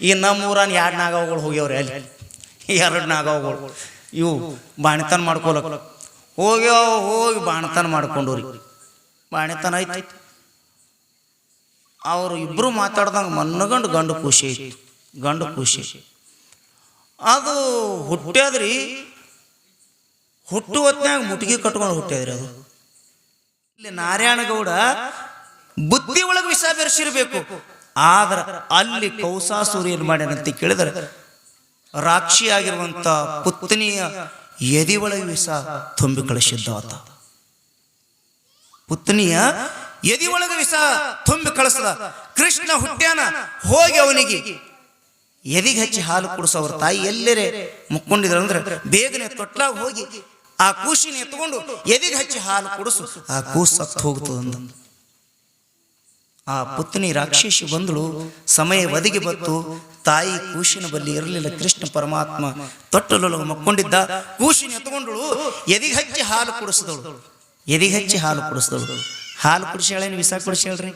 ಈ ನಮ್ಮೂರನ್ 2 ನಾಗಗಳು ಹೋಗ್ಯವ್ರಿ, ಅಲ್ಲಿ 2 ನಾಗಗಳು ಇವು ಬಾಣಿತನ ಮಾಡ್ಕೊಳಕ್ ಹೋಗ್ಯಾವ. ಹೋಗಿ ಬಾಣತನ ಮಾಡ್ಕೊಂಡವ್ರಿ. ಬಾಣಿತನ ಆಯ್ತು. ಅವರು ಇಬ್ಬರು ಮಾತಾಡ್ದಂಗೆ ಮನ್ನಗಂಡು ಗಂಡು ಖುಷಿ ಐತಿ. ಗಂಡು ಖುಷಿ ಅದು ಹುಟ್ಟ್ಯಾದ್ರಿ. ಹುಟ್ಟು ಹೊತ್ನ್ಯಾಗ ಮುಟ್ಟಿಗೆ ಕಟ್ಕೊಂಡು ಹುಟ್ಟ್ಯಾದ್ರಿ. ಅದು ಇಲ್ಲಿ ನಾರಾಯಣಗೌಡ ಬುದ್ಧಿ ಒಳಗೆ ವಿಷ ಬೆರೆಸಿರ್ಬೇಕು. ಆದ್ರ ಅಲ್ಲಿ ಕೌಸಾಸುರಿ ಏನ್ ಮಾಡ್ಯಾನಂತ ಕೇಳಿದ್ರೆ, ರಾಕ್ಷಿ ಆಗಿರುವಂತ ಪುತ್ನಿಯ ಎದಿ ಒಳಗೆ ವಿಷ ತುಂಬಿ ಕಳಿಸಿದ್ದ ಆತ. ಪುತ್ನಿಯ ಎದಿ ಒಳಗೆ ವಿಷ ತುಂಬಿ ಕಳಿಸದ. ಕೃಷ್ಣ ಹುಟ್ಟ್ಯಾನ. ಹೋಗಿ ಅವನಿಗೆ ಎದಿಗೆ ಹಚ್ಚಿ ಹಾಲು ಕುಡಿಸೋ. ಅವ್ರ ತಾಯಿ ಎಲ್ಲರೇ ಮುಕ್ಕೊಂಡಿದ್ರು ಅಂದ್ರೆ ಬೇಗನೆ ತೊಟ್ಲಾಗ ಹೋಗಿ ಆ ಕೂಸಿನ ಎತ್ಕೊಂಡು ಎದಿಗೆ ಹಚ್ಚಿ ಹಾಲು ಕುಡಿಸು, ಆ ಕೂಸು ಸತ್ತು ಹೋಗ್ತದಂದ. ಆ ಪುತ್ನಿ ರಾಕ್ಷಸಿ ಬಂದಳು. ಸಮಯ ಒದಗಿ ಬತ್ತು. ತಾಯಿ ಕೂಸಿನ ಬಲ್ಲಿ ಇರಲಿಲ್ಲ. ಕೃಷ್ಣ ಪರಮಾತ್ಮ ತೊಟ್ಟಲೊಳಗೆ ಮಕ್ಕೊಂಡಿದ್ದ. ಕೂಸಿನ ಎತ್ಕೊಂಡಳು, ಎದಿಗೆ ಹಚ್ಚಿ ಹಾಲು ಕುಡಿಸಿದಳು. ಎದಿಗೆ ಹಚ್ಚಿ ಹಾಲು ಕುಡಿಸಿದಳು. ಹಾಲು ಕುಡಿಸ್ಯಾಳೇನು ವಿಷ ಕುಡಿಸ್ಯಾಳ್ರಿ?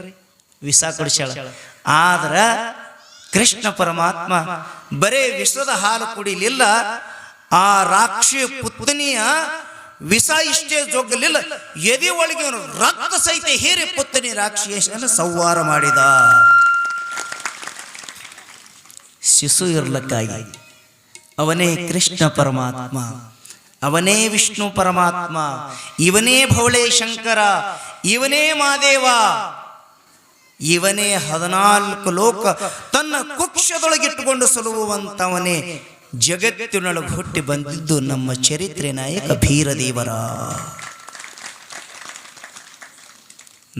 ವಿಷ ಕುಡಿಸ್ಯಾಳ. ಆದ್ರ ಕೃಷ್ಣ ಪರಮಾತ್ಮ ಬರೇ ವಿಷದ ಹಾಲು ಕುಡಿಲಿಲ್ಲ. ಆ ರಾಕ್ಷಿ ಪುತ್ನಿಯ ವಿಷ ಇಷ್ಟೇ ಜೋಗಲಿಲ್ಲ, ಎದೆ ಒಳಗೆ ರಕ್ತ ಸಹಿತ ಹೀರಿ ಪುತ್ನಿ ರಾಕ್ಷಿಯನ್ನು ಸಂಹಾರ ಮಾಡಿದ. ಶಿಶು ಇರ್ಲಕ್ಕಾಗಿ ಅವನೇ ಕೃಷ್ಣ ಪರಮಾತ್ಮ, ಅವನೇ ವಿಷ್ಣು ಪರಮಾತ್ಮ, ಇವನೇ ಭವಳೆ ಶಂಕರ, ಇವನೇ ಮಾದೇವ, ಇವನೇ 14 ಲೋಕ ತನ್ನ ಕುಕ್ಷದೊಳಗಿಟ್ಟುಕೊಂಡು ಸಲುಹುವಂತವನೇ ಜಗತ್ತಿನೊಳಗೆ ಹುಟ್ಟಿ ಬಂದಿದ್ದು ನಮ್ಮ ಚರಿತ್ರೆ ನಾಯಕ ಭೀರದೇವರ.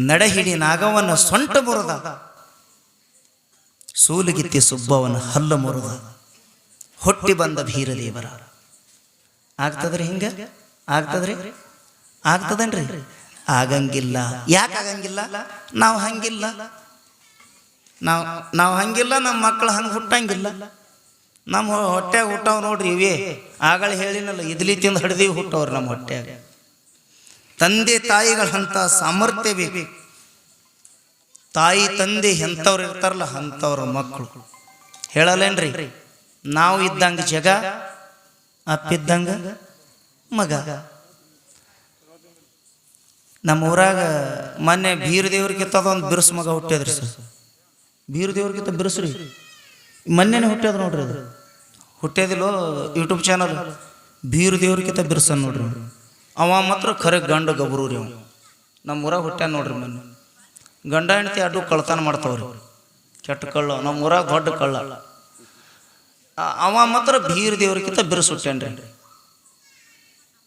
ನಡಹಿಡಿ ನಾಗವನ ಸೊಂಟ ಮುರಿದ, ಸೂಲಗಿತ್ತಿ ಸುಬ್ಬವನ ಹಲ್ಲ ಮುರಿದ, ಹುಟ್ಟಿ ಬಂದ ಭೀರದೇವರ. ಆಗ್ತದ್ರಿ? ಹಿಂಗ ಆಗ್ತದ್ರಿ? ಆಗ್ತದನ್ರಿ? ಆಗಂಗಿಲ್ಲ. ಯಾಕೆ ಆಗಂಗಿಲ್ಲ? ನಾವು ಹಂಗಿಲ್ಲ. ನಾವು ಹಂಗಿಲ್ಲ. ನಮ್ಮ ಮಕ್ಕಳು ಹಂಗೆ ಹುಟ್ಟಂಗಿಲ್ಲ. ನಮ್ಮ ಹೊಟ್ಟೆಗೆ ಹುಟ್ಟವ್ ನೋಡ್ರಿ. ಇವೇ ಆಗಳ ಹೇಳಿನಲ್ಲ, ಇದ್ಲಿ ತಿಂದು ಹಿಡ್ದೀವಿ ಹುಟ್ಟವ್ರು ನಮ್ಮ ಹೊಟ್ಟೆಗೆ. ತಂದೆ ತಾಯಿಗಳಂತ ಸಾಮರ್ಥ್ಯ ಬೇಕು. ತಾಯಿ ತಂದೆ ಎಂಥವ್ರು ಇರ್ತಾರಲ್ಲ ಅಂಥವ್ರ ಮಕ್ಕಳು. ಹೇಳಲ್ಲೇನ್ರಿ? ನಾವು ಇದ್ದಂಗೆ ಜಗ, ಅಪ್ಪಿದ್ದಂಗ ಮಗ. ನಮ್ಮ ಊರಾಗ ಮೊನ್ನೆ ಬೀರದೇವ್ರಿಗಿಂತ ಅದೊಂದು ಬಿರುಸು ಮಗ ಹುಟ್ಟ್ಯದ್ರಿ ಸರ್. ಬೀರದೇವ್ರಿಗಿಂತ ಬಿರುಸ್ರಿ ಮೊನ್ನೆನೇ ಹುಟ್ಟ್ಯದ ನೋಡ್ರಿ. ಅದು ಹುಟ್ಟ್ಯದಿಲ್ಲೋ ಯೂಟ್ಯೂಬ್ ಚಾನಲ್. ಬೀರದೇವ್ರಿಗಿಂತ ಬಿರುಸನ್ ನೋಡ್ರಿ. ಅವ ಮಾತ್ರ ಖರೆ ಗಂಡು ಗಬ್ರು ರೀ. ಅವ ನಮ್ಮ ಊರಾಗ ಹುಟ್ಟ್ಯಾನ ನೋಡ್ರಿ. ಮೊನ್ನೆ ಗಂಡ ಹೆಂಡತಿ ಅಡ್ಡು ಕಳ್ತನ ಮಾಡ್ತಾವ್ರಿ. ಕೆಟ್ಟ ಕಳ್ಳ. ನಮ್ಮ ಊರಾಗ ದೊಡ್ಡ ಕಳ್ಳ. ಅವ ಮಾತ್ರ ಬೀರದೇವ್ರಿಗಿಂತ ಬಿರುಸು ಹುಟ್ಟ್ಯಾನ್ರಿ.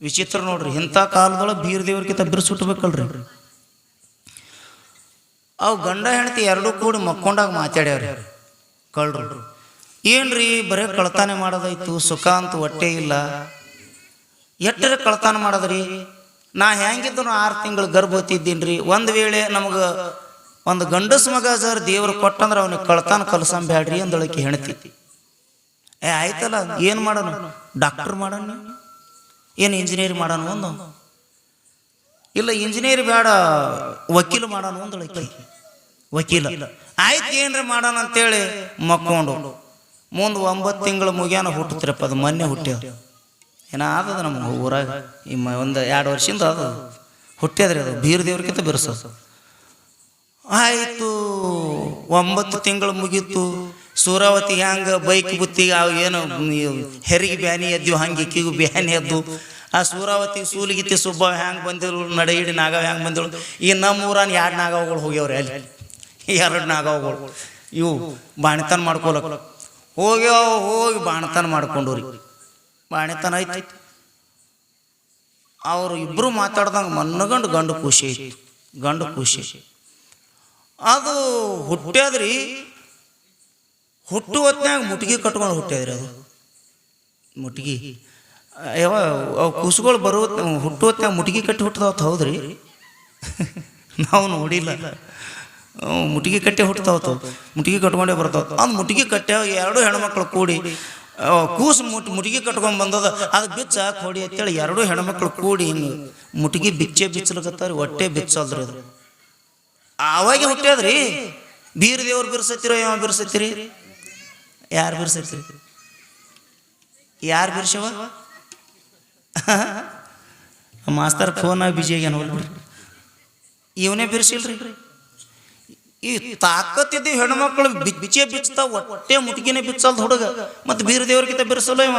ವಿಚಿತ್ರ ನೋಡ್ರಿ. ಇಂಥ ಕಾಲದೊಳಗೆ ಬೀರದೇವ್ರಿಗಿಂತ ಬಿರುಸು ಹುಟ್ಟಬೇಕಲ್ರಿ. ಅವು ಗಂಡ ಹೆಂಡತಿ ಎರಡೂ ಕೂಡಿ ಮಕ್ಕೊಂಡಾಗ ಮಾತಾಡ್ಯಾವ್ರಿ ಕಳ್ರು. ಏನ್ರಿ ಬರೇ ಕಳ್ತಾನೆ ಮಾಡೋದಾಯ್ತು, ಸುಖ ಅಂತೂ ಹೊಟ್ಟೆ ಇಲ್ಲ, ಎಟ್ಟರೆ ಕಳ್ತಾನ ಮಾಡೋದ್ರಿ? ನಾ ಹೆಂಗಿದ್ದು 6 ತಿಂಗಳು ಗರ್ಭವತಿ ಇದ್ದೀನ್ರಿ. ಒಂದು ವೇಳೆ ನಮಗೆ ಒಂದು ಗಂಡಸ ಮಗ ಸರ್ ದೇವ್ರು ಕೊಟ್ಟಂದ್ರೆ ಅವನಿಗೆ ಕಳ್ತಾನ ಕಲ್ಸಂಬ್ಯಾಡ್ರಿ ಅಂದಳಕ್ಕೆ ಹೆಣ್ತಿ. ಆಯ್ತಲ್ಲ, ಏನು ಮಾಡೋಣ? ಡಾಕ್ಟರ್ ಮಾಡೋಣ, ಏನು ಇಂಜಿನಿಯರ್ ಮಾಡೋಣ ಒಂದು? ಇಲ್ಲ ಇಂಜಿನಿಯರ್ ಬೇಡ, ವಕೀಲ ಮಾಡೋಣ ಅಂದಳಕ್ಕೆ. ವಕೀಲ ಆಯ್ತು, ಏನ್ರಿ ಮಾಡೋಣ ಅಂತೇಳಿ ಮಕ್ಕೊಂಡು ಮುಂದೆ 9 ತಿಂಗಳು ಮುಗಿಯಾನ ಹುಟ್ಟುತ್ತಿರಪ್ಪ. ಅದು ಮೊನ್ನೆ ಹುಟ್ಟ್ಯದ. ಏನಾದದ ನಮ್ಮ ಊರಾಗ ಒಂದು 2 ವರ್ಷದಿಂದ ಅದು ಹುಟ್ಟ್ಯದ್ರಿ. ಅದು ಬೀರದೇವ್ರಿಗಿಂತ ಬಿರುಸು. ಆಯಿತು, 9 ತಿಂಗಳು ಮುಗೀತು. ಸೂರಾವತಿ ಹ್ಯಾಂಗ ಬೈಕ್ ಬುತ್ತಿಗೆ ಅವು ಏನು ಹೆರಿಗೆ ಬ್ಯಾನಿ ಎದ್ದು ಹಂಗೆ ಕಿಗು ಬ್ಯಾನಿ ಎದ್ದು. ಆ ಸೂರಾವತಿ ಸೂಲಿಗಿತ್ತಿ ಸುಬ್ಬ ಹ್ಯಾಂಗೆ ಬಂದಿರು, ನಡಹಿಡಿ ನಾಗವ ಹ್ಯಾಂಗೆ ಬಂದಿರು. ಈ ನಮ್ಮೂರನ್ 2 ನಾಗವಗಳು ಹೋಗ್ಯವ್ರಿ. ಅಲ್ಲಿ 2 ನಾಗವಗಳು ಇವು ಬಾಣಿತನ ಮಾಡ್ಕೊಳಕ್ ಹೋಗ್ಯಾವ. ಹೋಗಿ ಬಾಣತನ ಮಾಡ್ಕೊಂಡವ್ರಿ. ಬಾಣಿತನ ಆಯ್ತು. ಅವರು ಇಬ್ಬರು ಮಾತಾಡ್ದಂಗೆ ಮನ್ನಗಂಡು ಗಂಡು ಖುಷಿ ಐತಿ. ಗಂಡು ಖುಷಿ ಅದು ಹುಟ್ಟ್ಯಾದ್ರಿ. ಹುಟ್ಟು ಹೊತ್ನ್ಯಾಗ ಮುಟ್ಟಿಗೆ ಕಟ್ಕೊಂಡು ಹುಟ್ಟ್ಯಾದ್ರಿ. ಅದು ಮುಟ್ಟಿಗೆ ಯಾವ ಅವು ಕೂಸುಗಳು ಬರೋ ಹುಟ್ಟು ಹೊತ್ನ್ಯಾಗ ಮುಟ್ಟಿಗೆ ಕಟ್ಟಿ ಹುಟ್ಟದಾವತ್ತು. ಹೌದ್ರಿ? ನಾವು ನೋಡಿಲ್ಲ. ಮುಟ್ಟಿಗೆ ಕಟ್ಟೆ ಹುಟ್ಟತಾವತ್ತು. ಮುಟ್ಟಿಗೆ ಕಟ್ಕೊಂಡೇ ಬರ್ತಾವ. ಅದು ಮುಟ್ಟಿಗೆ ಕಟ್ಟೆ 2 ಹೆಣ್ಮಕ್ಳು ಕೂಡಿ ಕೂಸು ಮುಟ್ಟಿಗೆ ಕಟ್ಕೊಂಡು ಬಂದದ. ಅದು ಬಿಚ್ಚ ಹೊಡಿ ಅಂತೇಳಿ 2 ಹೆಣ್ಮಕ್ಳು ಕೂಡಿ ಹಿಂಗೆ ಮುಟ್ಟಿಗೆ ಬಿಚ್ಚಲಕತ್ತಾರ. ಹೊಟ್ಟೆ ಬಿಚ್ಚಲ್ರಿ. ಅದು ಅವಾಗೆ ಹುಟ್ಟ್ಯಾದ್ರಿ. ಬೀರದೇವ್ರು ಬಿರ್ಸತ್ತಿರೋ ಯಾವ ಬಿರ್ಸತ್ತೀರಿ? ಯಾರು ಬಿರ್ಸೈತ್ರಿ? ಯಾರು ಬಿರ್ಸವ? ಮಾಸ್ತರ್ ಫೋನಾಗ ಬಿಜಿ ಆಗ್ಯಾನ ಹೋಗ್ಬಿಡ್ರಿ. ಇವನೇ ಬಿರ್ಸಿಲ್ರಿ. ಈ ತಾಕತ್ತಿದ್ದು ಹೆಣ್ಮಕ್ಳು ಬಿಚ್ಚೆ ಬಿಚ್ತಾವ, ಹೊಟ್ಟೆ ಮುಟ್ಗಿನೇ ಬಿಚ್ಚಲ್ದ ಹುಡುಗ. ಮತ್ತು ಬೀರ ದೇವ್ರಿಗಿಂತ ಬಿರ್ಸಲ್ಲ ಇವ,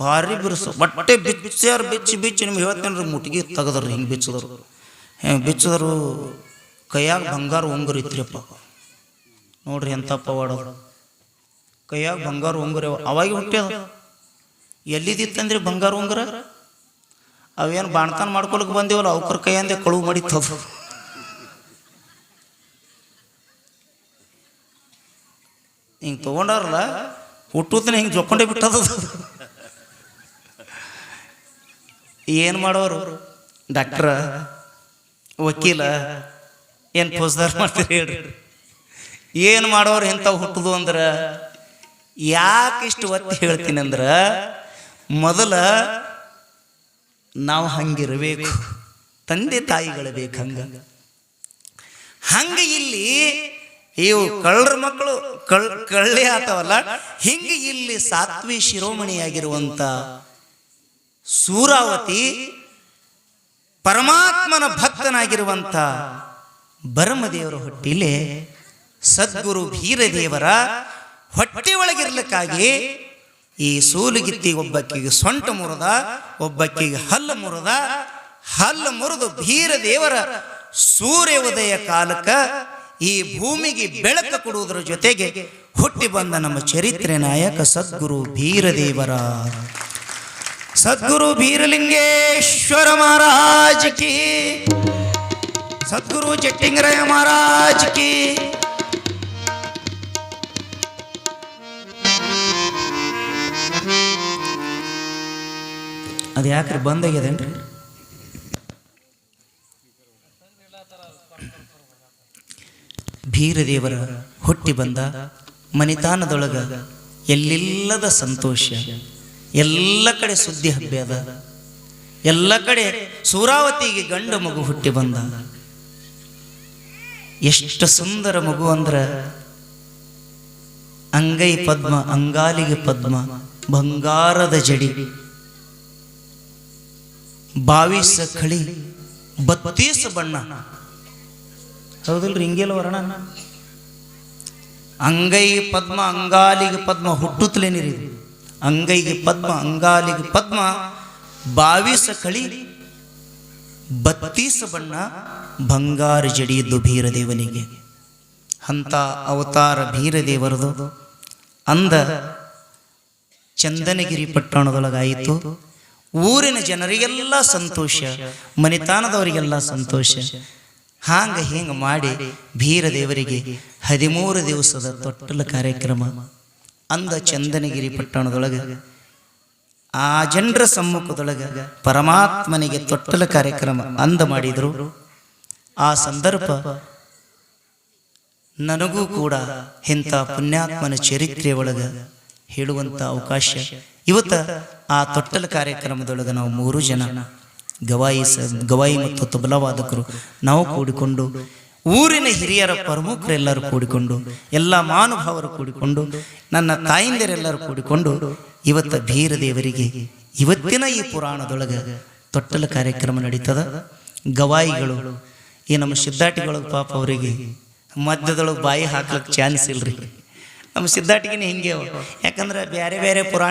ಭಾರಿ ಬಿರ್ಸು. ಹೊಟ್ಟೆ ಬಿಚ್ಚಾರ ಬಿಚ್ಚಿ ನಿಮ್ಗೆ ಹೇಳ್ತೇನೆ ರೀ, ಮುಟ್ಗಿ ತೆಗದ್ರಿ. ಹಿಂಗೆ ಬಿಚ್ಚದರು, ಹೆಂಗೆ ಬಿಚ್ಚದರು. ಕೈಯಾಗ ಬಂಗಾರ ಉಂಗುರ ಇತ್ರಿಯಪ್ಪ, ನೋಡ್ರಿ ಎಂಥ ಪವಾಡೋದು. ಕೈಯಾಗ ಬಂಗಾರ ಉಂಗುರ ಅವಾಗ ಹುಟ್ಟ್ಯದ. ಎಲ್ಲಿದ್ದಿತ್ತಂದ್ರೆ ಬಂಗಾರ ಉಂಗುರ ಅವೇನು ಬಾಣ್ತಾನ ಮಾಡ್ಕೊಳಕ್ಕೆ ಬಂದೇವಲ್ಲ, ಅವ್ರ ಕೈಯಂದೆ ಕಳುವು ಮಾಡಿತ್ತದು. ಹಿಂಗೆ ತೊಗೊಂಡಾರಲ್ಲ, ಹುಟ್ಟುತ್ತನೆ ಹಿಂಗೆ ಜೊಕ್ಕೊಂಡೇ ಬಿಟ್ಟದ. ಏನು ಮಾಡೋರು? ಡಾಕ್ಟ್ರ, ವಕೀಲ, ಏನು ಫೌಜ್ದಾರ್ ಮಾಡ್ತೀರಿ ಹೇಳ್ರಿ? ಏನು ಮಾಡೋರು ಇಂಥವು ಹುಟ್ಟುದು ಅಂದ್ರೆ? ಯಾಕೆ ಇಷ್ಟು ಒತ್ತಿ ಹೇಳ್ತೀನಿ ಅಂದ್ರೆ, ಮೊದಲ ನಾವು ಹಂಗಿರಬೇಕು, ತಂದೆ ತಾಯಿಗಳು ಬೇಕು. ಹಂಗೆ ಇಲ್ಲಿ ಇವು ಕಳ್ಳರ ಮಕ್ಕಳು ಕಳ್ಳೆ ಆತವಲ್ಲ, ಹಿಂಗೆ ಇಲ್ಲಿ ಸಾತ್ವಿ ಶಿರೋಮಣಿಯಾಗಿರುವಂಥ ಸೂರಾವತಿ ಪರಮಾತ್ಮನ ಭಕ್ತನಾಗಿರುವಂಥ ಭರಮದೇವರ ಹೊಟ್ಟಿಲೆ ಸದ್ಗುರು ಬೀರದೇವರ ಹೊಟ್ಟೆ ಒಳಗಿರ್ಲಿಕ್ಕಾಗಿ ಈ ಸೂಲುಗಿತ್ತಿ ಒಬ್ಬಕ್ಕಿಗೆ ಸೊಂಟ ಮುರಿದ, ಒಬ್ಬಕ್ಕಿಗೆ ಹಲ್ಲು ಮುರಿದು ಬೀರದೇವರ ಸೂರ್ಯ ಉದಯ ಕಾಲಕ್ಕೆ ಈ ಭೂಮಿಗೆ ಬೆಳಕು ಕೊಡುವುದರ ಜೊತೆಗೆ ಹುಟ್ಟಿ ಬಂದ ನಮ್ಮ ಚರಿತ್ರೆ ನಾಯಕ ಸದ್ಗುರು ಬೀರದೇವರ. ಸದ್ಗುರು ಬೀರಲಿಂಗೇಶ್ವರ ಮಹಾರಾಜ್ ಕಿ, ಸದ್ಗುರು ಚಟ್ಟಿಂಗರಾಯ ಮಹಾರಾಜ್ ಕಿ. ಅದು ಯಾಕ್ರಿ ಬಂದಾಗ್ಯದೇನ್ರಿ? ಬೀರದೇವರ ಹುಟ್ಟಿ ಬಂದ ಮನಿತಾನದೊಳಗ ಎಲ್ಲಿಲ್ಲದ ಸಂತೋಷ, ಎಲ್ಲ ಕಡೆ ಸುದ್ದಿ ಹಬ್ಬ್ಯದ. ಎಲ್ಲ ಕಡೆ ಸೂರಾವತಿಗೆ ಗಂಡ ಮಗು ಹುಟ್ಟಿ ಬಂದ. ಎಷ್ಟು ಸುಂದರ ಮಗು ಅಂದ್ರ, ಅಂಗೈ ಪದ್ಮ, ಅಂಗಾಲಿಗೆ ಪದ್ಮ, ಬಂಗಾರದ ಜಡಿ, 22 ಕಳಿ, 32 ಬಣ್ಣ. ಹೌದಲ್ರಿ? ಹಿಂಗೆಲ್ಲ ವರ್ಣ. ಅಂಗೈ ಪದ್ಮ, ಅಂಗಾಲಿಗೆ ಪದ್ಮ ಹುಟ್ಟುತ್ತಲೇನಿರಿ. ಅಂಗೈಗೆ ಪದ್ಮ, ಅಂಗಾಲಿಗೆ ಪದ್ಮ, 22 ಕಳಿ, 32 ಬಣ್ಣ, ಬಂಗಾರ ಜಡಿಯಿದ್ದು ಬೀರದೇವನಿಗೆ. ಅಂಥ ಅವತಾರ ಬೀರದೇವರದು ಅಂದ ಚಂದನಗಿರಿ ಪಟ್ಟಣದೊಳಗಾಯಿತು. ಊರಿನ ಜನರಿಗೆಲ್ಲ ಸಂತೋಷ, ಮನಿತಾನದವರಿಗೆಲ್ಲ ಸಂತೋಷ. ಹಿಂಗೆ ಮಾಡಿ ಬೀರದೇವರಿಗೆ 13 ದಿವಸದ ತೊಟ್ಟಲ ಕಾರ್ಯಕ್ರಮ ಅಂದ ಚಂದನಗಿರಿ ಪಟ್ಟಣದೊಳಗೆ ಆ ಜನರ ಸಮ್ಮುಖದೊಳಗೆ ಪರಮಾತ್ಮನಿಗೆ ತೊಟ್ಟಲ ಕಾರ್ಯಕ್ರಮ ಅಂದ ಮಾಡಿದರು. ಆ ಸಂದರ್ಭ ನನಗೂ ಕೂಡ ಇಂಥ ಪುಣ್ಯಾತ್ಮನ ಚರಿತ್ರೆ ಒಳಗೆ ಹೇಳುವಂಥ ಅವಕಾಶ. ಇವತ್ತ ಆ ತೊಟ್ಟಲ ಕಾರ್ಯಕ್ರಮದೊಳಗೆ ನಾವು 3 ಜನ ಗವಾಯಿ ಮತ್ತು ತಬಲವಾದಕರು ನಾವು ಕೂಡಿಕೊಂಡು, ಊರಿನ ಹಿರಿಯರ ಪ್ರಮುಖರೆಲ್ಲರೂ ಕೂಡಿಕೊಂಡು, ಎಲ್ಲ ಮಹಾನುಭಾವರು ಕೂಡಿಕೊಂಡು, ನನ್ನ ತಾಯಿಂದರೆಲ್ಲರೂ ಕೂಡಿಕೊಂಡು ಇವತ್ತ ಬೀರದೇವರಿಗೆ ಇವತ್ತಿನ ಈ ಪುರಾಣದೊಳಗೆ ತೊಟ್ಟಲ ಕಾರ್ಯಕ್ರಮ ನಡೀತದ. ಗವಾಯಿಗಳು ಈ ನಮ್ಮ ಸಿದ್ಧಾಟಿಗಳು ಪಾಪ ಅವರಿಗೆ ಮಧ್ಯದೊಳಗೆ ಬಾಯಿ ಹಾಕ್ಲಿಕ್ಕೆ ಚಾನ್ಸ್ ಇಲ್ರಿ. ನಮ್ಮ ಸಿದ್ಧಾಟಿಗೆ ಹಿಂಗೆ, ಯಾಕಂದ್ರೆ ಬೇರೆ ಬೇರೆ ಪುರಾಣ